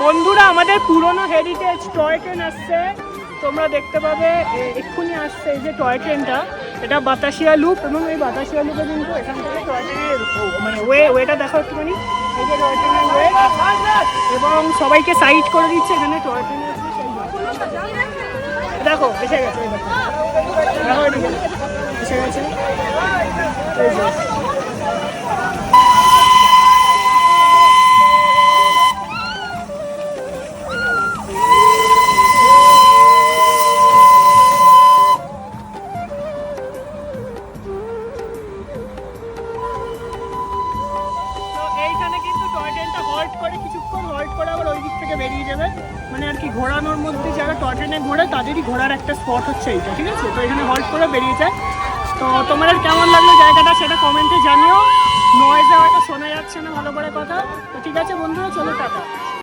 বন্ধুরা আমাদের পুরনো হেরিটেজ টয় ট্রেন আসছে, তোমরা দেখতে পাবে এক্ষুনি আসছে। এই যে টয় ট্রেনটা, এটা বাতাসিয়া লুপ, এবং এই বাতাসিয়া লুপে কিন্তু এখান থেকে টয় ট্রেনের মানে ওয়েটা দেখো একটুখানি। এই যে টয় ট্রেনের ওয়ে, এবং সবাইকে সাইড করে দিচ্ছে এখানে টয় ট্রেনে। দেখো এসে গেছে, দেখো এদিকে এসে গেছে। এইখানে কিন্তু টয় ট্রেনটা হল্ট করে, কিছুক্ষণ হল্ট করে আবার ওই দিক থেকে বেরিয়ে যাবে। মানে আর কি ঘোরানোর মধ্যে যারা টয় ট্রেনে ঘোরে তাদেরই ঘোরার একটা স্পট হচ্ছে এইটা, ঠিক আছে? তো এখানে হল্ট করে বেরিয়ে যায়। তো তোমাদের কেমন লাগলো জায়গাটা সেটা কমেন্টে জানিও। নয়েজে হয়তো শোনা যাচ্ছে না ভালো করে কথা। তো ঠিক আছে বন্ধুরা, চলো টাটা।